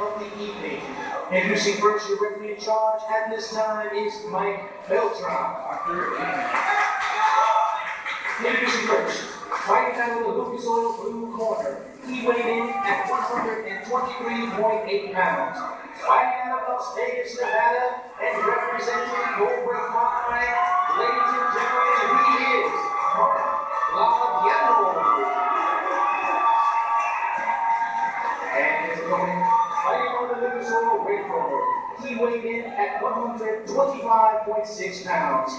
of the evening. Introducing first your referee in charge at this time is Mike Beltran. Introducing first, fighting out of the Lucas Oil blue corner. He weighed in at 123.8 pounds. Fighting out of Las Vegas, Nevada, and representing Cobra Kai, ladies and gentlemen, he is Labiano. And his opponent, fighting on the Lucas Oil weight corner. He weighed in at 125.6 pounds.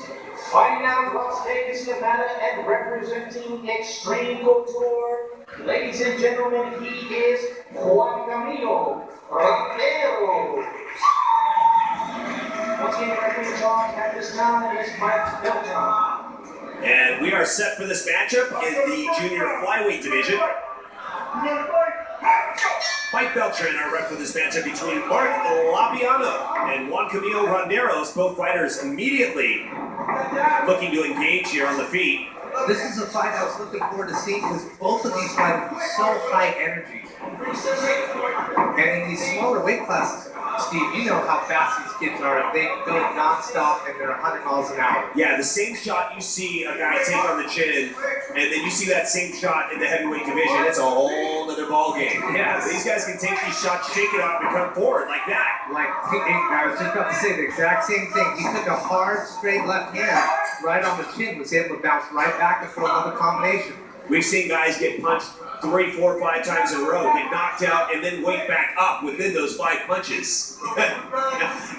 Fighting out of Las Vegas, Nevada, and representing Extreme Couture, ladies and gentlemen, he is Juancamilo, Ronderos. Once again, referee in charge at this time is Mav Tv. And we are set for this matchup in the junior flyweight division. Mike Beltran, our rep for this matchup between Labiano and Juancamilo Ronderos, both fighters immediately looking to engage here on the feet. This is a fight I was looking forward to seeing because both of these fighters are so high energy. And in these smaller weight classes, Steve, you know how fast these kids are. They go non-stop and they're 100 miles an hour. Yeah, the same shot you see a guy take on the chin, and then you see that same shot in the heavyweight division, it's a whole other ball game. Yeah, these guys can take these shots, shake it off, and come forward like that. I was just about to say the exact same thing. He took a hard, straight left hand right on the chin, was able to bounce right back and throw another combination. We've seen guys get punched 3, 4, 5 times in a row, get knocked out, and then wake back up within those 5 punches.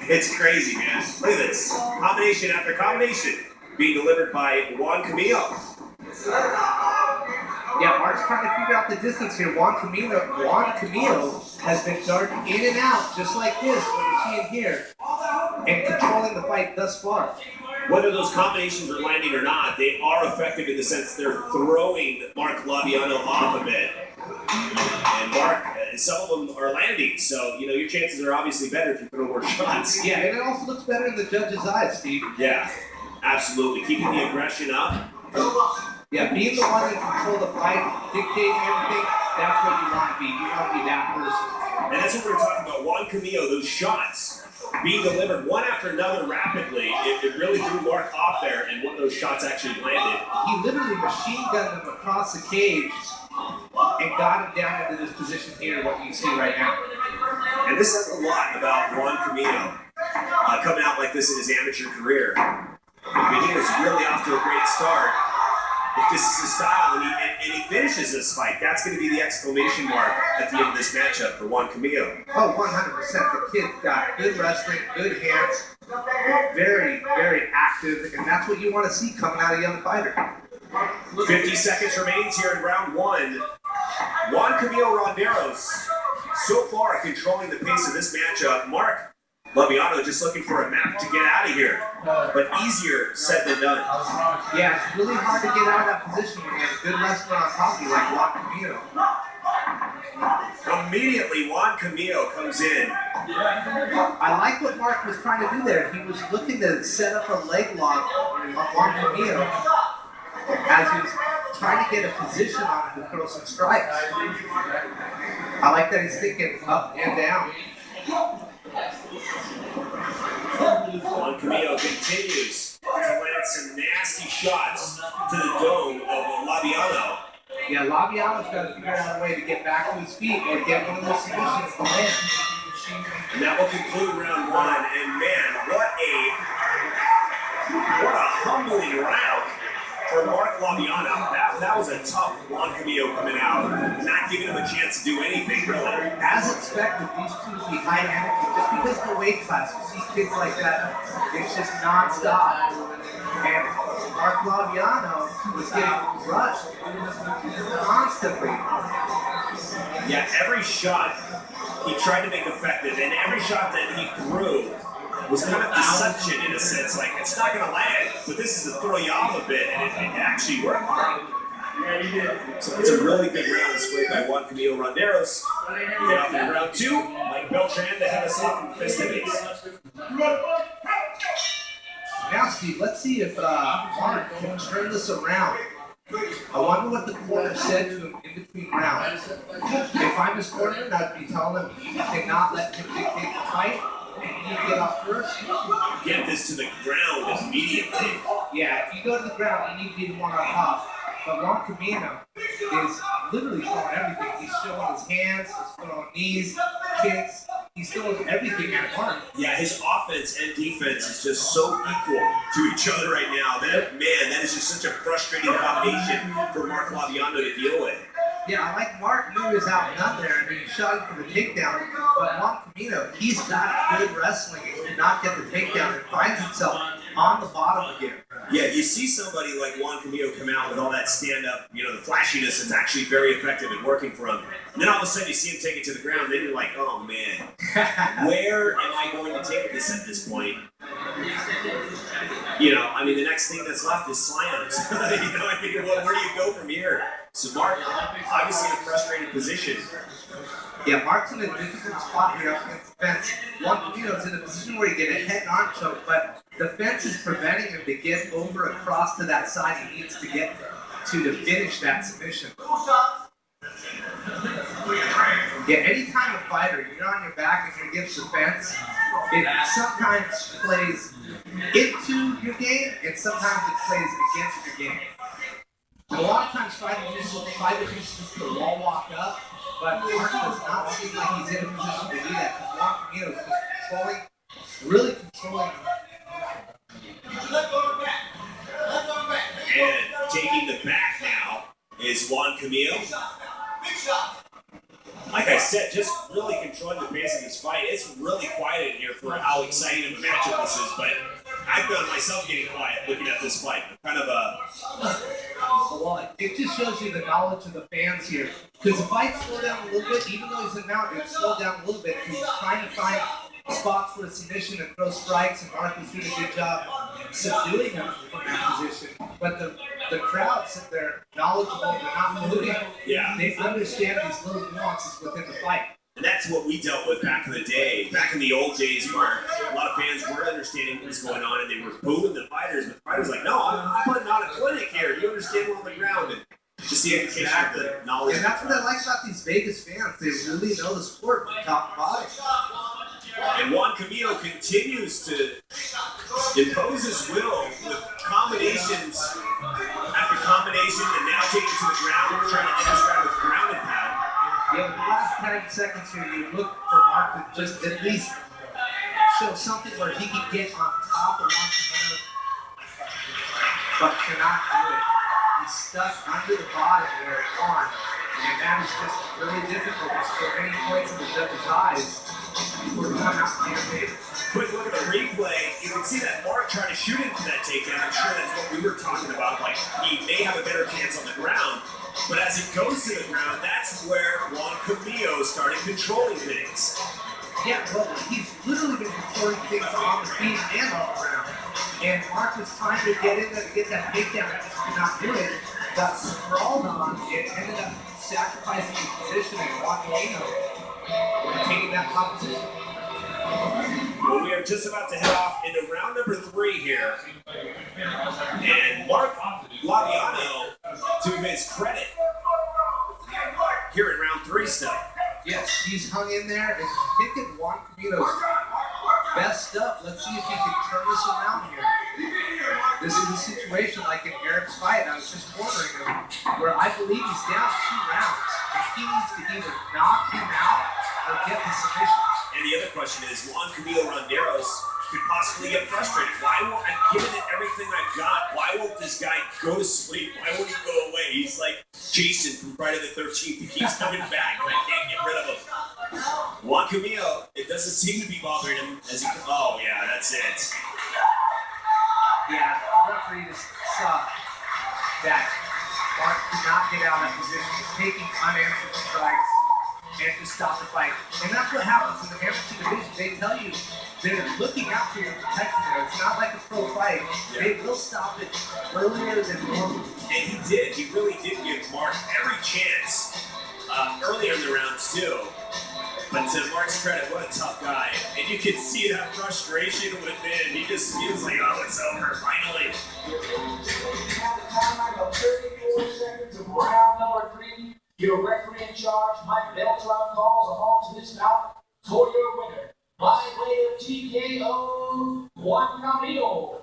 It's crazy, man. Look at this. Combination after combination being delivered by Juancamilo. Yeah, Mark's trying to figure out the distance here. Juancamilo has been darting in and out just like this, what you're seeing here, and controlling the fight thus far. Whether those combinations are landing or not, they are effective in the sense they're throwing Mark Labiano off a bit. And Mark, some of them are landing, so you know your chances are obviously better if you put in more shots. Yeah, and it also looks better in the judge's eyes, Steve. Yeah, absolutely. Keeping the aggression up. Yeah, being the one that control the fight, dictating everything, that's what you want to be. You want to be that person. And that's what we were talking about. Juancamilo, those shots being delivered one after another rapidly, it really threw Mark off there, and one of those shots actually landed. He literally machine gunned him across the cage and got him down into this position here, what you see right now. And this says a lot about Juancamilo coming out like this in his amateur career. I mean, he was really off to a great start. If this is his style and he finishes this fight, that's going to be the exclamation mark at the end of this matchup for Juancamilo. Oh, 100%. The kid's got good wrestling, good hands, very, very active, and that's what you want to see coming out of a young fighter. 50 seconds remains here in round 1. Juancamilo Ronderos so far controlling the pace of this matchup. Mark Labiano just looking for a map to get out of here, but easier said than done. Yeah, it's really hard to get out of that position when you have a good wrestler on top of you like Juancamilo. Immediately, Juancamilo comes in. I like what Mark was trying to do there. He was looking to set up a leg lock on Juancamilo as he was trying to get a position on him to throw some strikes. I like that he's thinking up and down. Juancamilo continues to land some nasty shots to the dome of Labiano. Yeah, Labiano's got to figure out a way to get back to his feet or get one of those submissions to win. And that will conclude round 1. And man, what a humbling round for Mark Labiano. That was a tough Juancamilo coming out, not giving him a chance to do anything really. As expected, these two be high energy just because of the weight class. You see kids like that, it's just non-stop. And Mark Labiano was getting rushed constantly. Yeah, every shot he tried to make effective, and every shot that he threw was kind of deception in a sense. Like, it's not going to land, but this is to throw you off a bit, and it actually worked. So it's a really good round displayed by Juancamilo Ronderos. We get off in round 2. Mike Beltran to head us off in the festivities. Now, Steve, let's see if Mark can turn this around. I wonder what the corner said to him in between rounds. If I'm his corner, I'd be telling him you cannot let him dictate the fight. You get up first. Get this to the ground immediately. Yeah, if you go to the ground, you need to be the one on top. But Juancamilo is literally throwing everything. He's showing his hands, he's throwing knees, kicks. He's throwing everything at one. Yeah, his offense and defense is just so equal to each other right now. That is just such a frustrating combination for Mark Labiano to deal with. Yeah, I like Mark knew he was out there and he shot him for the takedown. But Juancamilo, he's got good wrestling and did not get the takedown and finds himself on the bottom again. Yeah, you see somebody like Juancamilo come out with all that stand-up, the flashiness that's actually very effective and working for him. And then all of a sudden you see him take it to the ground, then you're like, oh man, where am I going to take this at this point? The next thing that's left is slams. Where do you go from here? So Mark, obviously in a frustrated position. Yeah, Mark's in a difficult spot here up against the fence. Juancamilo's in a position where he get a head and arm choke, but the fence is preventing him to get over across to that side he needs to get to finish that submission. Yeah, anytime a fighter, you're on your back and you're against the fence, it sometimes plays into your game and sometimes it plays against your game. A lot of times fighters just put a wall walk up, but Mark does not seem like he's in a position to do that because Juancamilo is just really controlling. And taking the back now is Juancamilo. Like I said, just really controlling the pace of this fight. It's really quiet in here for how exciting of a matchup this is, but I found myself getting quiet looking at this fight. Kind of Well, it just shows you the knowledge of the fans here. Because the fight slowed down a little bit, even though he's in mountain, it slowed down a little bit because he's trying to find spots for a submission and throw strikes, and Mark was doing a good job subduing him from that position. But the crowd sit there knowledgeable, they're not moving. Yeah. They understand these little nuances within the fight. And that's what we dealt with back in the day. Back in the old days, Mark, a lot of fans weren't understanding what was going on, and they were booing the fighters. But the fighters were like, no, I'm putting on a clinic here. You understand we're on the ground. And just the education of the knowledge. And that's what I like about these Vegas fans. They really know the sport from top to bottom. And Juancamilo continues to impose his will with combinations after combination, and now taking it to the ground, trying to end his round with ground and pound. Yeah, the last 10 seconds here, you look for Mark to just at least show something where he can get on top of Juancamilo, but cannot do it. He's stuck under the bottom there at one, and that is just really difficult to score any points in the judge's eyes before he come out in favor. Quick look at the replay. You can see that Mark trying to shoot into that takedown. I'm sure that's what we were talking about. Like, he may have a better chance on the ground. But as it goes to the ground, that's where Juancamilo started controlling things. Yeah, well, he's literally been controlling things on the feet and on the ground. And Mark was trying to get in there to get that takedown and just could not do it. Got sprawled on and ended up sacrificing his position and Juancamilo taking that top position. Well, we are just about to head off into round number 3 here. And Mark Labiano, to his credit, here in round 3 still. Yes, he's hung in there and taken Juancamilo's best stuff. Let's see if he can turn this around here. This is a situation like in Eric's fight. I was just cornering him, where I believe he's down 2 rounds, and he needs to either knock him out or get the submission. And the other question is, Juancamilo Ronderos could possibly get frustrated. Why won't I give it everything I've got? Why won't this guy go to sleep? Why won't he go away? He's like Jason from Friday the 13th. He keeps coming back, and I can't get rid of him. Juancamilo, it doesn't seem to be bothering him as he. Oh yeah, that's it. Yeah, the referee just saw that Mark could not get out of that position. He's taking unanswered strikes and to stop the fight. And that's what happens in the amateur division. They tell you they're looking out for you and protecting you. It's not like a pro fight. Yeah. They will stop it earlier than normal. And he did. He really did give Mark every chance earlier in the rounds too. But to Mark's credit, what a tough guy. And you can see that frustration within. He was like, oh, it's over, finally. number 3. Your referee in charge, Mike Beltran, calls a halt to this bout for your winner. By way of TKO, Juancamilo.